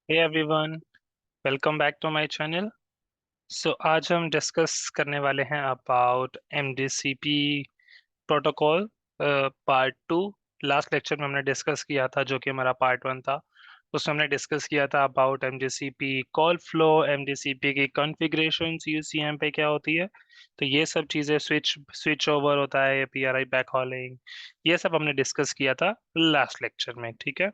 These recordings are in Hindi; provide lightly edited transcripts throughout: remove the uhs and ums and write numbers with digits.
Hey everyone, welcome back to my channel. So आज हम डिस्कस करने वाले हैं about MDCP protocol part two. Last lecture में हमने डिस्कस किया था, जो कि हमारा पार्ट वन था। उसमें हमने डिस्कस किया था अबाउट एमडीसीपी कॉल फ्लो, एमडीसीपी की कॉन्फ़िगरेशन यूसीएम पे क्या होती है। तो ये सब चीज़ें स्विच स्विच ओवर होता है, पीआरआई बैक हॉलिंग, ये सब हमने डिस्कस किया था लास्ट लेक्चर में। ठीक है,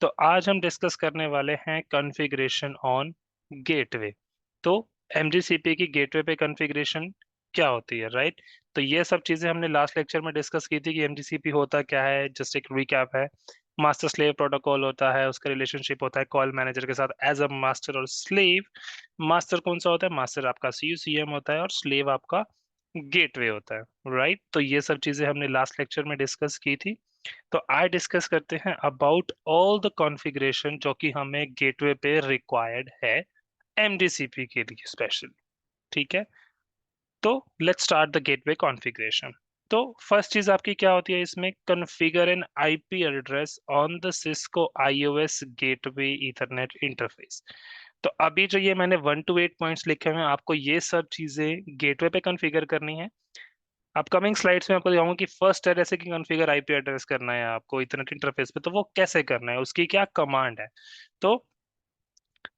तो आज हम डिस्कस करने वाले हैं कॉन्फ़िगरेशन ऑन गेटवे। तो एमडीसीपी की गेटवे पे कॉन्फ़िगरेशन क्या होती है, राइट। तो ये सब चीजें हमने लास्ट लेक्चर में डिस्कस की थी कि एमडीसीपी होता क्या है। जस्ट एक रिकैप है, मास्टर स्लेव प्रोटोकॉल होता है, उसका रिलेशनशिप होता है कॉल मैनेजर के साथ एज अ मास्टर और स्लेव। मास्टर कौन सा होता है? मास्टर आपका सीयूसीएम होता है और स्लेव आपका गेटवे होता है, राइट। तो ये सब चीजें हमने लास्ट लेक्चर में डिस्कस की थी। तो आज डिस्कस करते हैं अबाउट ऑल द कॉन्फ़िगरेशन जो कि हमें गेटवे पे रिक्वायर्ड है एमडीसीपी के लिए स्पेशल। ठीक है, तो let's start the gateway configuration. तो फर्स्ट चीज आपकी क्या होती है इसमें? Configure N IP address on the Cisco iOS gateway Ethernet interface. तो अभी जो ये मैंने 1 to 8 पॉइंट्स लिखे हुए हैं, आपको ये सब चीजें गेटवे पे कॉन्फ़िगर करनी है। अपकमिंग स्लाइड्स में आपको दिखाऊंगा कि फर्स्ट है जैसे कि कॉन्फ़िगर आईपी एड्रेस करना है आपको इथरनेट इंटरफेस पे, तो वो कैसे करना है, उसकी क्या कमांड है। तो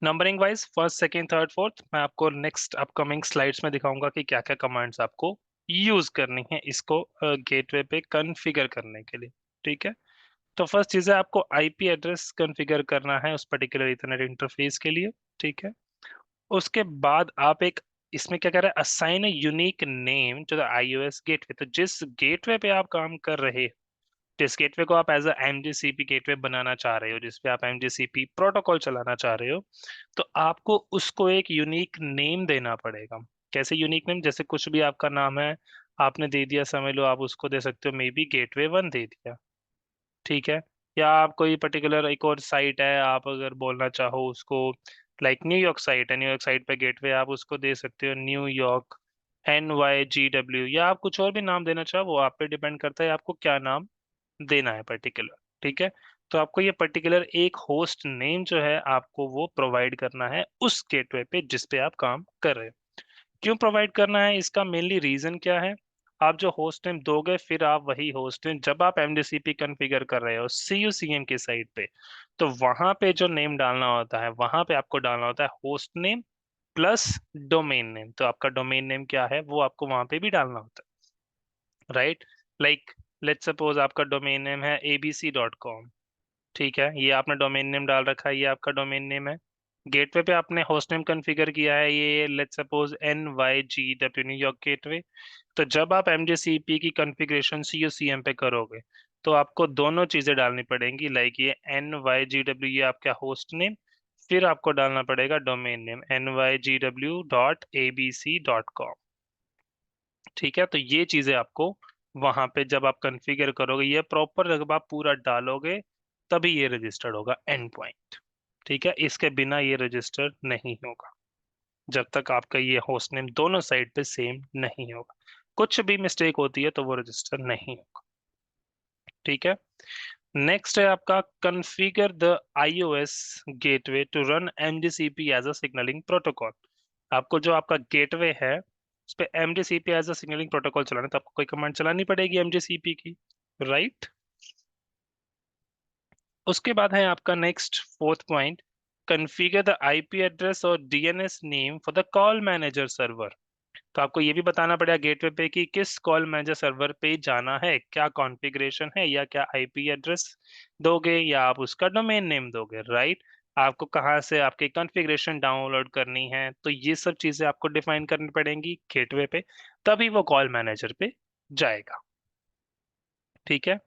numbering wise first second third fourth मैं आपको नेक्स्ट अपकमिंग स्लाइड्स में दिखाऊंगा कि क्या क्या कमांड्स आपको यूज करनी है इसको गेटवे पे कॉन्फ़िगर करने के लिए। ठीक है, तो फर्स्ट चीज है आपको आईपी एड्रेस कॉन्फ़िगर करना है उस पर्टिकुलर इथरनेट इंटरफेस के लिए। ठीक है, उसके बाद आप एक इसमें क्या कर रहे हैं, assign a unique name to the iOS gateway. तो जिस गेटवे पे आप काम कर रहे हैं, जिस गेटवे को आप एज अ एमडीसीपी गेटवे बनाना चाह रहे हो, जिसपे आप एमडीसीपी प्रोटोकॉल चलाना चाह रहे हो, तो आपको उसको एक यूनिक नेम देना पड़ेगा। कैसे यूनिक नेम? जैसे कुछ भी आपका नाम है, आपने दे दिया, समझ लो आप उसको दे सकते हो मे बी गेटवे वन दे दिया। ठीक है, या आप कोई पर्टिकुलर एक और साइट है, आप अगर बोलना चाहो उसको, लाइक न्यूयॉर्क साइट है, न्यूयॉर्क साइट पे गेटवे आप उसको दे सकते हो न्यूयॉर्क NYGW, या आप कुछ और भी नाम देना चाहो, वो आप पे डिपेंड करता है आपको क्या नाम देना है पर्टिकुलर। ठीक है, तो आपको ये पर्टिकुलर एक होस्ट नेम जो है आपको वो प्रोवाइड करना है उस गेटवे पे जिस पे आप काम कर रहे हो। क्यों प्रोवाइड करना है, इसका मेनली रीजन क्या है? आप जो होस्ट नेम दोगे, फिर आप वही होस्ट नेम जब आप एमडीसीपी कॉन्फ़िगर कर रहे हो सीयूसीएम की साइड पे, तो वहां पे जो नेम डालना होता है, वहां पे आपको डालना होता है host name plus domain name. तो आपका डोमेन नेम क्या है वो आपको वहां पे भी डालना होता है, राइट। लाइक लेट्स सपोज आपका डोमेन नेम है abc.com। ठीक है, ये आपने डोमेन नेम डाल रखा है, ये आपका डोमेन नेम है। गेटवे पे आपने होस्ट नेम कॉन्फ़िगर किया है, ये let's suppose NYGW New York gateway. तो जब आप MJCP की कॉन्फ़िगरेशन CUCM पे करोगे, तो आपको दोनों चीजें डालनी पड़ेंगी, लाइक ये NYGW ये आपका होस्ट नेम, फिर आपको डालना पड़ेगा डोमेन नेम NYGW.abc.com। ठीक है, तो ये चीजें आपको वहां पे जब आप कॉन्फ़िगर करोगे, ये प्रॉपर जब आप पूरा डालोगे, तभी ये रजिस्टर्ड होगा एंड पॉइंट। ठीक है, इसके बिना ये रजिस्टर नहीं होगा जब तक आपका ये होस्ट नेम दोनों साइड पे सेम नहीं होगा। कुछ भी मिस्टेक होती है तो वो रजिस्टर नहीं होगा। ठीक है, नेक्स्ट है आपका configure the iOS gateway to run MDCP as a signalling protocol. आपको जो आपका गेटवे है उस पे MDCP as a signalling protocol चलाना है, तो आपको कोई कमांड चलानी पड़ेगी MDCP की, राइट। उसके बाद है आपका next fourth point, configure the IP address और DNS name for the call manager server. तो आपको ये भी बताना पड़ेगा गेटवे पे कि किस कॉल मैनेजर सर्वर पे जाना है, क्या कॉन्फ़िगरेशन है, या क्या आईपी एड्रेस दोगे, या आप उसका डोमेन नेम दोगे, राइट। आपको कहाँ से आपकी कॉन्फ़िगरेशन डाउनलोड करनी है, तो ये सब चीजें आपको डिफाइन करनी पड़ेंगी गेटवे पे, तभी वो कॉल मैनेजर पे जाएगा। ठीक है,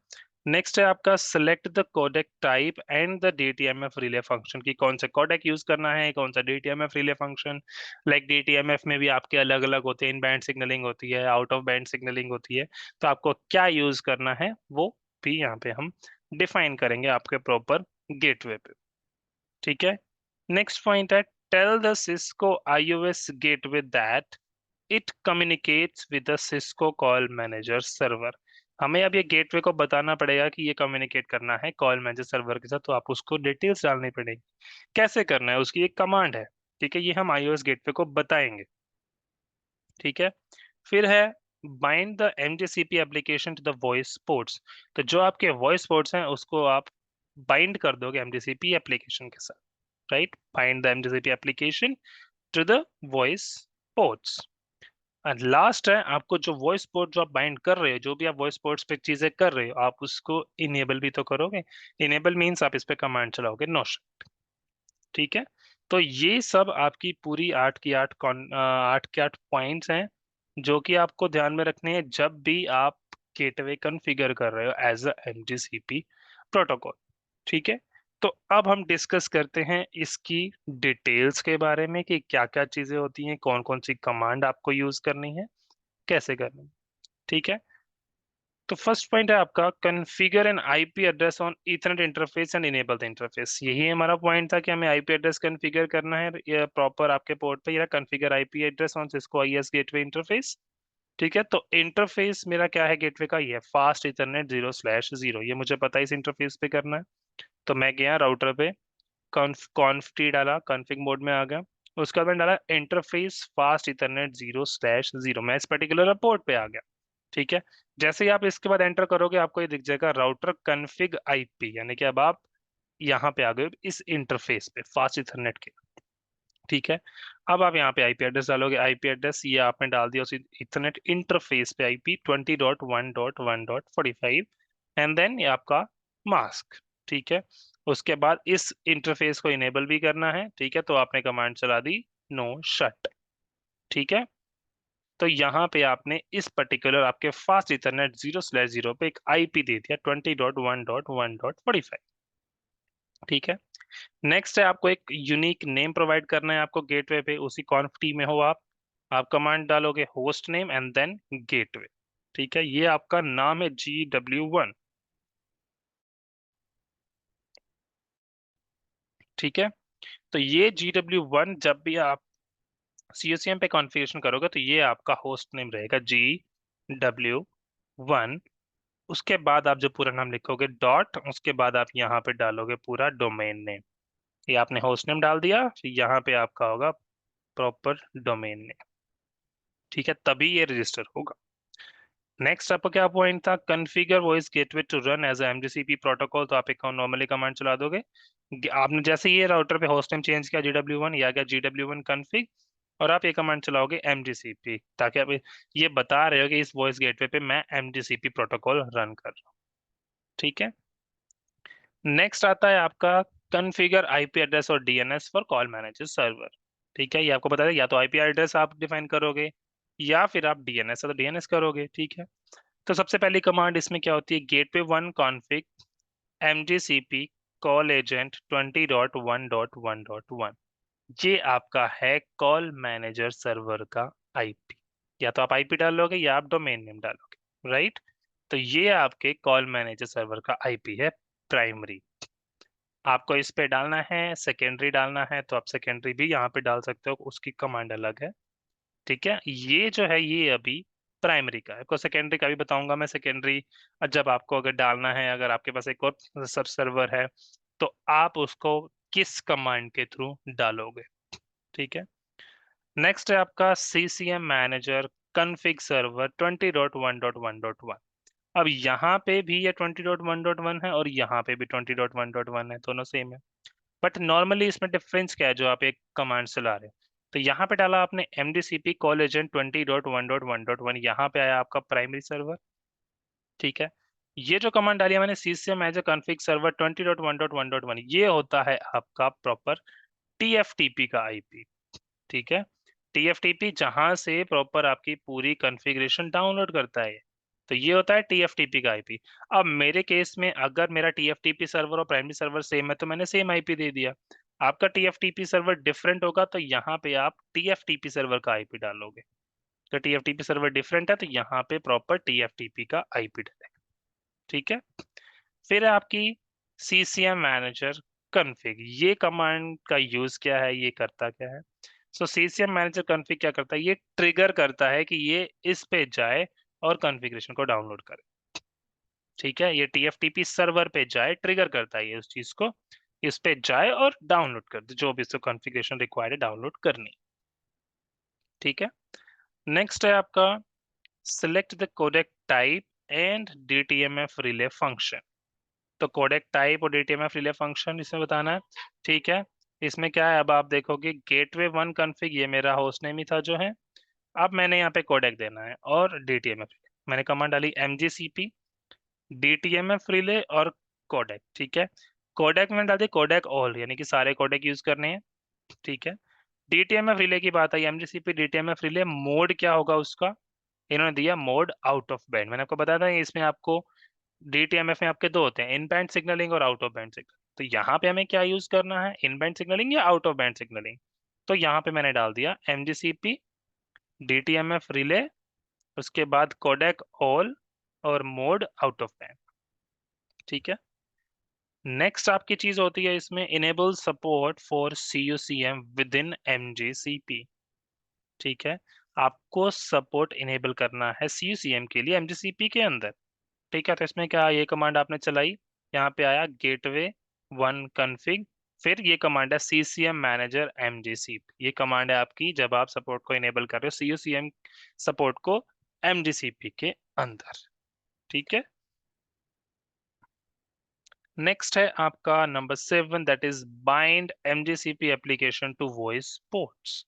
नेक्स्ट है आपका select the codec type and the DTMF relay function, की कौन सा कोडेक यूज करना है, कौन सा DTMF relay function. Like DTMF में भी आपके अलग अलग होते हैं, इन बैंड सिग्नलिंग होती है, आउट ऑफ बैंड सिग्नलिंग होती है, तो आपको क्या यूज करना है वो भी यहाँ पे हम डिफाइन करेंगे आपके प्रॉपर गेटवे पे। ठीक है, नेक्स्ट पॉइंट है tell the Cisco iOS gateway that it communicates with the Cisco call manager server. हमें अब ये गेटवे को बताना पड़ेगा कि ये कम्युनिकेट करना है कॉल मैनेजर सर्वर के साथ, तो आप उसको डिटेल्स डालनी पड़ेगी। कैसे करना है, उसकी एक कमांड है। ठीक है, ये हम iOS गेटवे को बताएंगे। ठीक है, फिर है bind the MGCP application to the voice ports. तो जो आपके वॉइस पोर्ट्स हैं उसको आप बाइंड कर दोगे MGCP एप्लीकेशन के साथ। Right, bind the MGCP application to the voice ports. And last है, आपको जो वॉइस पोर्ट जो आप बाइंड कर रहे हो, जो भी आप वॉइस पोर्ट्स पे चीजें कर रहे हो, आप उसको इनेबल भी तो करोगे। इनेबल मीन्स आप इस पे कमांड चलाओगे नोशन। ठीक है, तो ये सब आपकी पूरी 8 पॉइंट्स हैं जो कि आपको ध्यान में रखने हैं जब भी आप गेटवे कॉन्फ़िगर कर रहे हो एज अ MGCP प्रोटोकॉल। ठीक है, तो अब हम डिस्कस करते हैं इसकी डिटेल्स के बारे में कि क्या क्या चीजें होती हैं, कौन कौन सी कमांड आपको यूज करनी है, कैसे करनी है। ठीक है, तो फर्स्ट पॉइंट है आपका configure N IP address on Ethernet interface and enable the interface. यही हमारा पॉइंट था कि हमें आईपी एड्रेस कॉन्फ़िगर करना है ये प्रॉपर आपके पोर्ट पे। ये configure IP address on Cisco iOS gateway interface. ठीक है, तो इंटरफेस मेरा क्या है गेटवे का, ये फास्ट इथरनेट 0/0, ये मुझे पता है इस इंटरफेस पे करना है। तो मैं गया राउटर पे, कॉन्फ टी डाला, कॉन्फ़िग मोड में आ गया। उसके बाद मैंने डाला इंटरफेस फास्ट इथरनेट 0/0, मैं इस पर्टिकुलर पोर्ट पे आ गया। ठीक है, जैसे ही आप इसके बाद एंटर करोगे आपको ये दिख जाएगा राउटर कॉन्फ़िग आईपी, यानी कि अब आप यहाँ पे आ गए इस इंटरफेस पे फास्ट इथरनेट के। ठीक है, अब आप यहाँ पे आईपी एड्रेस डालोगे। आईपी एड्रेस ये आपने डाल दिया उस इथरनेट इंटरफेस पे, आईपी 20.1.1.45, एंड देन ये आपका मास्क। ठीक है, उसके बाद इस इंटरफेस को इनेबल भी करना है। ठीक है, तो आपने कमांड चला दी नो शट। ठीक है, तो यहाँ पे आपने इस पर्टिकुलर आपके फास्ट इथरनेट 0/0 पे एक आईपी दे दिया 20.1.1.45। ठीक है, नेक्स्ट है आपको एक यूनिक नेम प्रोवाइड करना है आपको गेटवे पे, उसी कॉन्फ टी में हो आप कमांड डालोगे host name and then gateway. ठीक है, ये आपका नाम है GW1। ठीक है, तो ये GW1 जब भी आप COCM पे कॉन्फ़िगरेशन करोगे तो ये आपका होस्ट नेम रहेगा GW1। उसके बाद आप जो पूरा नाम लिखोगे डॉट, उसके बाद आप यहाँ पे डालोगे पूरा डोमेन नेम। ये आपने होस्ट नेम डाल दिया, फिर यहाँ पे आपका होगा प्रॉपर डोमेन नेम। ठीक है, तभी ये रजिस्टर होगा। नेक्स्ट आपका क्या पॉइंट था, configure voice gateway to run as MGCP protocol. तो आप एक नॉर्मली कमांड चला दोगे। आपने जैसे ये राउटर पे होस्ट नेम चेंज किया GW1, या गया GW1 कॉन्फ़िग, और आप ये कमांड चलाओगे MGCP, ताकि आप ये बता रहे हो कि इस वॉइस गेटवे पे मैं MGCP प्रोटोकॉल रन कर रहा हूँ। ठीक है, नेक्स्ट आता है आपका कॉन्फ़िगर आईपी एड्रेस और DNS for call manager server. ठीक है, ये आपको बता दें, या तो आईपी एड्रेस आप डिफाइन करोगे या फिर आप डीएनएस है तो डीएनएस करोगे। ठीक है, तो सबसे पहली कमांड इसमें क्या होती है, gateway 1 config MGCP call agent 20.1.1.1। ये आपका है कॉल मैनेजर सर्वर का आईपी। या तो आप आईपी डालोगे या आप डोमेन नेम डालोगे। राइट, तो ये आपके कॉल मैनेजर सर्वर का आईपी है प्राइमरी। आपको इस पे डालना है सेकेंडरी डालना है तो आप सेकेंडरी भी यहाँ पे डाल सकते हो, उसकी कमांड अलग है। ठीक है, ये जो है ये अभी प्राइमरी का है, आपको सेकेंडरी का भी बताऊंगा मैं। सेकेंडरी जब आपको अगर डालना है, अगर आपके पास एक और सब सर्वर है तो आप उसको किस कमांड के थ्रू डालोगे। ठीक है, नेक्स्ट है आपका CCM मैनेजर कॉन्फ़िग सर्वर 20.1.1.1। अब यहाँ पे भी ये 20.1.1 है और यहाँ पे भी 20.1.1 है, दोनों सेम है। बट नॉर्मली इसमें डिफरेंस क्या है जो आप एक कमांड चला रहे हो। तो यहाँ पे डाला आपने MGCP कॉल एजेंट 20.1.1.1, यहाँ पे आया आपका प्राइमरी सर्वर। ठीक है, ये जो कमांड डाली है मैंने CCM as a config server 20.1.1.1, ये होता है आपका प्रॉपर TFTP का आईपी। ठीक है, TFTP जहां से प्रॉपर आपकी पूरी कॉन्फ़िगरेशन डाउनलोड करता है, तो ये होता है TFTP का आईपी। अब मेरे केस में अगर मेरा TFTP सर्वर और प्राइमरी सर्वर सेम है तो मैंने सेम आईपी दे दिया। आपका TFTP सर्वर डिफरेंट होगा तो यहाँ पे आप TFTP सर्वर का आईपी डालोगे। तो TFTP सर्वर डिफरेंट है तो यहाँ पे प्रॉपर TFTP का आईपी डालेगा। ठीक है, फिर है आपकी CCM मैनेजर कॉन्फ़िग। ये कमांड का यूज क्या है, ये करता क्या है। सो CCM मैनेजर कॉन्फ़िग क्या करता है, ये ट्रिगर करता है कि ये इस पे जाए और कॉन्फ़िगरेशन को डाउनलोड करे। ठीक है, ये TFTP सर्वर पे जाए, ट्रिगर करता है ये उस चीज को, इस पे जाए और डाउनलोड कर दे जो भी इसको कॉन्फ़िगरेशन रिक्वायर्ड है डाउनलोड करनी। ठीक है, नेक्स्ट है आपका select the codec type and DTMF relay function. तो कोडेक टाइप और DTMF रिले फंक्शन इसमें बताना है। ठीक है, इसमें क्या है, अब आप देखोगे गेटवे 1 कॉन्फ़िग, ये मेरा होस्ट नेम ही था जो है। अब मैंने यहाँ पे कोडेक देना है और DTMF, मैंने कमांड डाली MGCP DTMF रिले और कोडेक। ठीक है, कोडेक में डाल दिया कोडेक ऑल, यानी कि सारे कोडेक यूज करने हैं। ठीक है, DTMF रिले की बात आई, MGCP DTMF रिले मोड क्या होगा उसका, इन्होंने दिया मोड आउट ऑफ बैंड। मैंने आपको बताया था इसमें आपको DTMF में आपके दो होते हैं, इन बैंड सिग्नलिंग और आउट ऑफ बैंड सिग्नलिंग। तो यहाँ पे हमें क्या यूज करना है, इन बैंड सिग्नलिंग या आउट ऑफ बैंड सिग्नलिंग। तो यहाँ पे मैंने डाल दिया MGCP DTMF रिले, उसके बाद कोडेक ऑल और मोड आउट ऑफ बैंड। ठीक है, नेक्स्ट आपकी चीज होती है इसमें enable support for CUCM with in MGCP। ठीक है, आपको सपोर्ट इनेबल करना है CUCM के लिए MGCP के अंदर। ठीक है, तो इसमें क्या, ये कमांड आपने चलाई, यहाँ पे आया गेटवे 1 कॉन्फ़िग, फिर ये कमांड है CCM मैनेजर MGCP। ये कमांड है आपकी जब आप सपोर्ट को इनेबल कर रहे हो CUCM सपोर्ट को MGCP के अंदर। ठीक है, नेक्स्ट है आपका number 7, that is bind MGCP application to voice ports.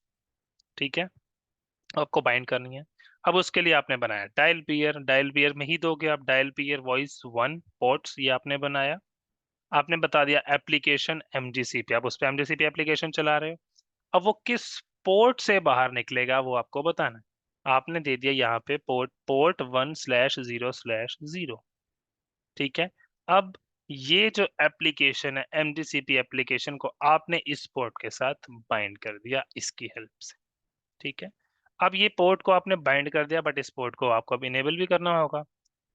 ठीक है, आपको बाइंड करनी है। अब उसके लिए आपने बनाया डायल पियर, डायल पियर में ही दोगे आप डायल पियर वॉइस 1 पोर्ट्स, ये आपने बनाया। आपने बता दिया एप्लीकेशन MGCP, आप उस पर MGCP एप्लीकेशन चला रहे हो। अब वो किस पोर्ट से बाहर निकलेगा वो आपको बताना है। आपने दे दिया यहाँ पे पोर्ट 1/0/0। ठीक है, अब ये जो एप्लीकेशन है MGCP एप्लीकेशन को आपने इस पोर्ट के साथ बाइंड कर दिया इसकी हेल्प से। ठीक है, अब ये पोर्ट को आपने बाइंड कर दिया, बट इस पोर्ट को आपको अब इनेबल भी करना होगा।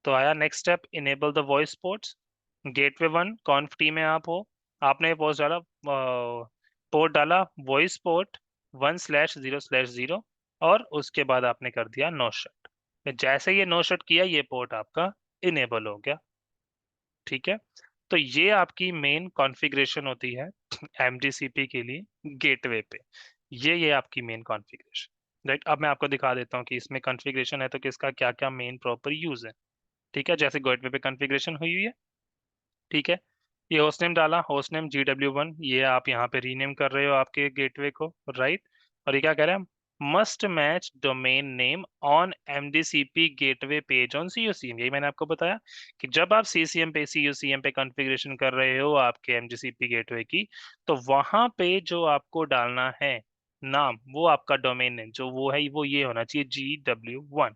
तो आया next step, enable the voice ports. Gateway 1 कॉन्फ T में आप हो, आपने पोस्ट डाला, पोर्ट डाला वॉइस पोर्ट 1/0/0, और उसके बाद आपने कर दिया नो शट। जैसे ये नो शट किया, ये पोर्ट आपका इनेबल हो गया। ठीक है, तो ये आपकी मेन कॉन्फ़िगरेशन होती है MGCP के लिए गेटवे पे। ये आपकी मेन कॉन्फ़िगरेशन, राइट। अब मैं आपको दिखा देता हूँ कि इसमें कॉन्फ़िगरेशन है तो किसका क्या क्या मेन प्रॉपर यूज है। ठीक है, जैसे गेटवे पे कॉन्फ़िगरेशन हुई है। ठीक है, ये होस्ट नेम डाला, होस्ट नेम GW1, ये आप यहाँ पे रीनेम कर रहे हो आपके गेटवे को, राइट। और ये क्या कह रहा है, must match domain name on MDCP gateway page on CUCM। यही मैंने आपको बताया कि जब आप CUCM पे कॉन्फ़िगरेशन कर रहे हो आपके MGCP गेटवे की, तो वहां पे जो आपको डालना है नाम, वो आपका डोमेन नेम जो वो है वो ये होना चाहिए GW1।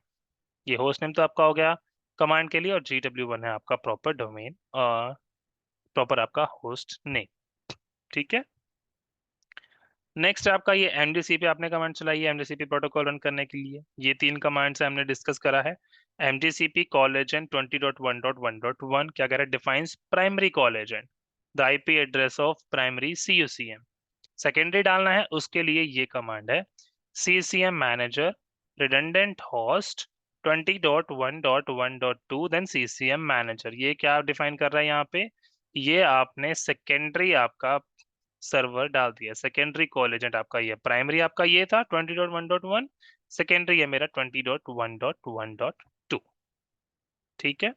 ये होस्ट नेम तो आपका हो गया कमांड के लिए, और GW1 है आपका प्रॉपर डोमेन, प्रॉपर आपका होस्ट नेम। ठीक है, नेक्स्ट आपका ये MGCP आपने कमांड चलाई है MGCP प्रोटोकॉल रन करने के लिए। ये 3 कमांड से हमने डिस्कस करा है। MGCP कॉल एजेंट 20.1.1.1 क्या कह रहा है, defines primary call agent the IP address of primary CUCM। Secondary डालना है, उसके लिए ये कमांड है CCM manager redundant host 20.1.1.2 then CCM manager. ये क्या डिफाइन कर रहा है यहाँ पे, ये आपने सेकेंडरी आपका सर्वर डाल दिया, सेकेंडरी कॉल एजेंट आपका ये, प्राइमरी आपका ये था 20.1.1, सेकेंडरी है मेरा 20.1.1.2। ठीक है,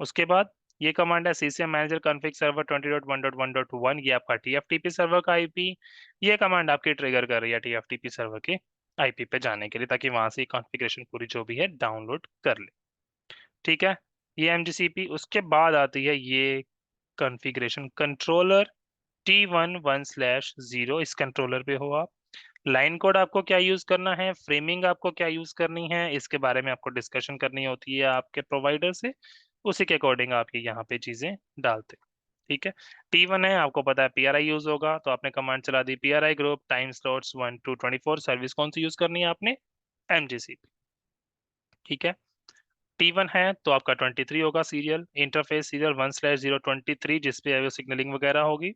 उसके बाद ये कमांड है CCM मैनेजर कॉन्फ़िग सर्वर 20.1.1.1, ये आपका TFTP सर्वर का IP। ये कमांड आपकी ट्रिगर कर रही है TFTP सर्वर के IP पे जाने के लिए, ताकि वहां से कॉन्फ़िगरेशन पूरी जो भी है डाउनलोड कर ले। ठीक है, ये MGCP। उसके बाद आती है ये कॉन्फ़िगरेशन कंट्रोलर T11/0। इस कंट्रोलर पे हो आप, लाइन कोड आपको क्या यूज करना है, फ्रेमिंग आपको क्या यूज करनी है, इसके बारे में आपको डिस्कशन करनी होती है आपके प्रोवाइडर से। उसी के अकॉर्डिंग आप ये यहाँ पे चीजें डालते हैं। ठीक है, T1 है, आपको पता है PRI यूज होगा, तो आपने कमांड चला दी PRI group time slots 1 to 24, service कौन सी यूज करनी है आपने, MGCP। ठीक है, T1 है तो आपका 23 होगा सीरियल, इंटरफेस सीरियल 1/023 जिसपे वो सिग्नलिंग वगैरह होगी,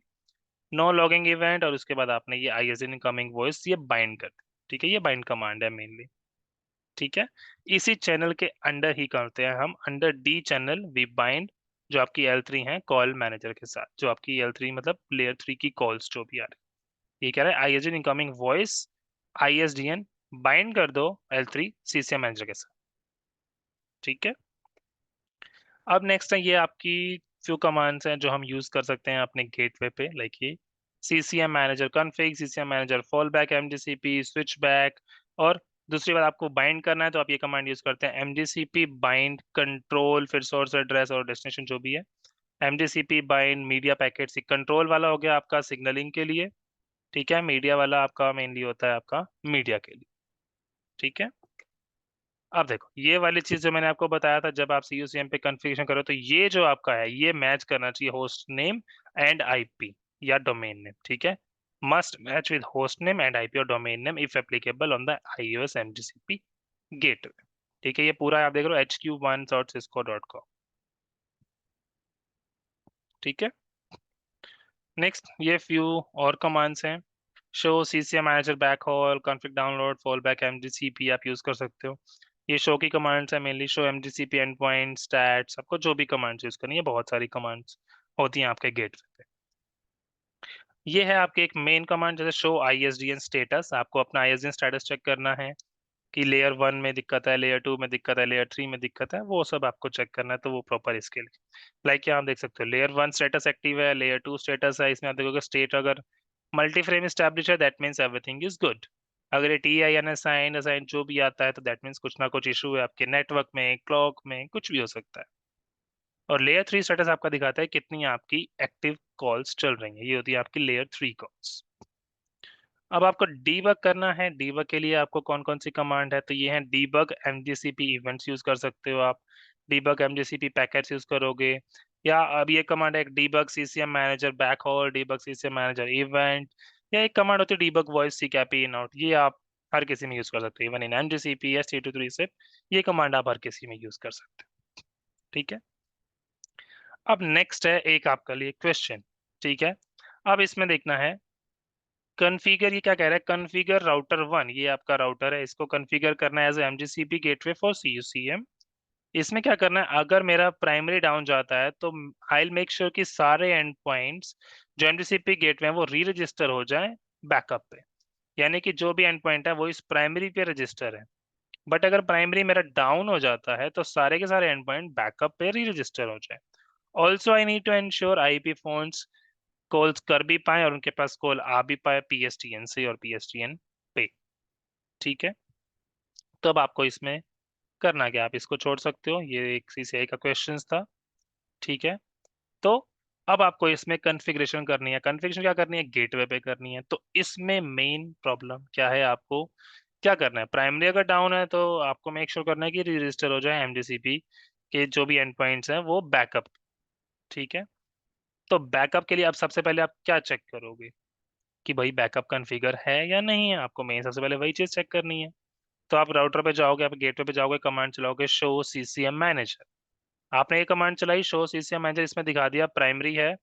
नो लॉगिंग इवेंट, और उसके बाद आपने ये IS इनकमिंग वॉइस ये बाइंड कर दी। ठीक है, ये बाइंड कमांड है मेनली। ठीक है। इसी चैनल के अंडर ही करते हैं हम, under D channel we bind जो आपकी L3 है कॉल मैनेजर के साथ, जो आपकी L3 मतलब लेयर 3 की कॉल्स जो भी आ रही है। ये कह रहा है ISDN incoming voice ISDN bind कर दो L3 CCM मैनेजर के साथ। ठीक है। अब नेक्स्ट है ये आपकी फ्यू कमांड्स हैं जो हम यूज कर सकते हैं अपने गेटवे पे, लाइक ये CCM manager config, CCM manager fall back, MDCP switch back. और दूसरी बात आपको बाइंड करना है तो आप ये कमांड यूज करते हैं MDCP बाइंड कंट्रोल, फिर सोर्स एड्रेस और डेस्टिनेशन जो भी है। MDCP bind media packets, control वाला हो गया आपका सिग्नलिंग के लिए, ठीक है। मीडिया वाला आपका मेनली होता है आपका मीडिया के लिए, ठीक है। अब देखो ये वाली चीज जो मैंने आपको बताया था, जब आप CUCM पे कॉन्फ़िगरेशन करो तो ये जो आपका है ये मैच करना चाहिए होस्ट नेम एंड IP या डोमेन नेम, ठीक है। Must match with host name and IP और domain name if applicable on the iOS MDCP gateway, ठीक है। ये पूरा आप देख रहे हो hq1.cisco.com, ठीक है। नेक्स्ट ये फ्यू और कमांड्स हैं। Show CCM manager backhaul config download fall back MDCP आप यूज कर सकते हो। ये शो की कमांड्स है mainly, show MDCP and point stats, आपको जो भी कमांड्स यूज करनी है, बहुत सारी कमांड्स होती हैं आपके गेटवे पे। ये है आपके एक मेन कमांड जैसे शो ISDN स्टेटस, आपको अपना ISDN स्टेटस चेक करना है कि लेयर 1 में दिक्कत है, लेयर 2 में दिक्कत है, लेयर 3 में दिक्कत है, वो सब आपको चेक करना है, तो वो प्रॉपर इसके लिए लाइक यहाँ आप देख सकते हो लेयर 1 स्टेटस एक्टिव है, लेयर 2 स्टेटस है, इसमें आप देखोगे स्टेट अगर मल्टी फ्रेम स्टैब्लिश है that means everything is good. अगर ये TIN असाइन असाइन जो भी आता है तो दैट मीन्स कुछ ना कुछ इशू है आपके नेटवर्क में, क्लॉक में, कुछ भी हो सकता है। और लेयर 3 स्टेटस आपका दिखाता है कितनी आपकी एक्टिव कॉल्स चल रही हैं, ये होती है आपकी लेयर 3 कॉल्स। अब आपको डीबग करना है, डीबग के लिए आपको कौन कौन सी कमांड है, तो ये है डीबग MGCP इवेंट्स यूज कर सकते हो आप, डीबग MGCP पैकेट्स यूज करोगे, या अब ये कमांड है एक debug CCM manager backhaul, debug CCM manager event, या एक कमांड होती है debug voice CCAP in out, ये आप हर किसी में यूज कर सकते हो, इवन इन MGCP S323 से ये कमांड आप हर किसी में यूज कर सकते हो, ठीक है। अब नेक्स्ट है एक आपके लिए क्वेश्चन, ठीक है। अब इसमें देखना है कॉन्फ़िगर, ये क्या कह रहा है, कॉन्फ़िगर राउटर 1, ये आपका राउटर है, इसको कॉन्फ़िगर करना है as MGCP gateway for CUCM। इसमें क्या करना है, अगर मेरा प्राइमरी डाउन जाता है तो आई विल मेक श्योर कि सारे एंड पॉइंट्स जो MGCP गेटवे हैं वो री रजिस्टर हो जाए बैकअप पे, यानी कि जो भी एंड पॉइंट है वो इस प्राइमरी पे रजिस्टर है। बट अगर प्राइमरी मेरा डाउन हो जाता है तो सारे के सारे एंड पॉइंट बैकअप पे री रजिस्टर हो जाए। Also I need to ensure IP phones calls कर भी पाए और उनके पास कॉल आ भी पाए PSTN से और PSTN पे, ठीक है। तो अब आपको इसमें करना क्या, आप इसको छोड़ सकते हो, ये एक CCI का क्वेश्चन था, ठीक है। तो अब आपको इसमें कॉन्फ़िगरेशन करनी है, कॉन्फ़िगरेशन क्या करनी है, गेटवे पे करनी है। तो इसमें मेन प्रॉब्लम क्या है, आपको क्या करना है, प्राइमरी अगर डाउन है तो आपको मेक श्योर करना है कि रजिस्टर हो जाए MGCP के जो भी एंड पॉइंट्स हैं वो बैकअप, ठीक है। तो बैकअप के लिए आप सबसे पहले आप क्या चेक करोगे कि भाई बैकअप कॉन्फ़िगर है या नहीं है, आपको मेन सबसे पहले वही चीज चेक करनी है। तो आप राउटर पे जाओगे, आप गेटवे पे जाओगे, कमांड चलाओगे शो CCM मैनेजर, आपने ये कमांड चलाई शो CCM मैनेजर, इसमें दिखा दिया प्राइमरी है,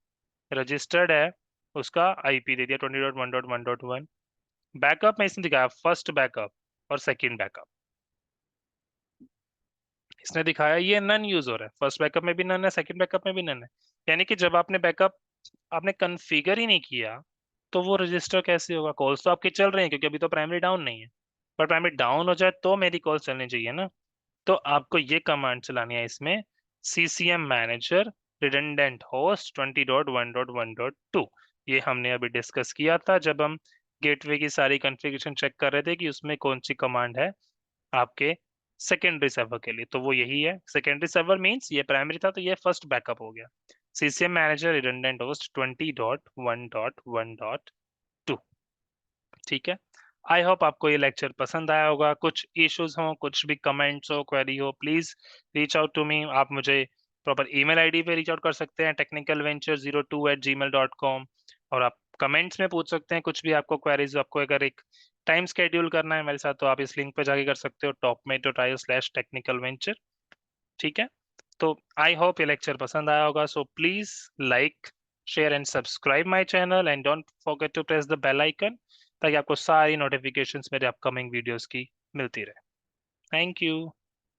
रजिस्टर्ड है, उसका IP दे दिया 20.1.1.1। बैकअप में इसने दिखाया फर्स्ट बैकअप और सेकंड बैकअप, इसने दिखाया ये नन यूज हो रहा है, फर्स्ट बैकअप में भी नन है, सेकंड बैकअप में भी नन है। यानी कि जब आपने बैकअप आपने कॉन्फ़िगर ही नहीं किया तो वो रजिस्टर कैसे होगा, कॉल्स तो आपके चल रहे हैं क्योंकि अभी तो प्राइमरी डाउन नहीं है, पर प्राइमरी डाउन हो जाए तो मेरी कॉल चलनी चाहिए ना। तो आपको ये कमांड चलानी है इसमें CCM मैनेजर रिडंडेंट होस्ट 20.1.1.2, ये हमने अभी डिस्कस किया था जब हम गेटवे की सारी कॉन्फ़िगरेशन चेक कर रहे थे कि उसमें कौन सी कमांड है आपके सेकेंडरी सर्वर के लिए, तो वो यही है। सेकेंडरी सर्वर मींस ये प्राइमरी था तो ये फर्स्ट बैकअप हो गया, CCM मैनेजर रिडंडेंट होस्ट 20.1.1.2, ठीक है। आई होप आपको ये लेक्चर पसंद आया होगा, कुछ इश्यूज हो, कुछ भी कमेंट्स हो, क्वेरी हो, please reach out to me, आप मुझे प्रॉपर ईमेल आईडी पे रीच आउट कर सकते हैं technicalventure02@gmail.com, और आप कमेंट्स में पूछ सकते हैं कुछ भी आपको क्वेरीज, आपको अगर एक टाइम स्केड्यूल करना है मेरे साथ तो आप इस लिंक पे जाके कर सकते हो topmate.io/technicalventure, ठीक है। तो आई होप ये लेक्चर पसंद आया होगा, so please like share and subscribe my channel and don't forget to press the bell icon ताकि आपको सारी नोटिफिकेशंस मेरे अपकमिंग वीडियोस की मिलती रहे। Thank you.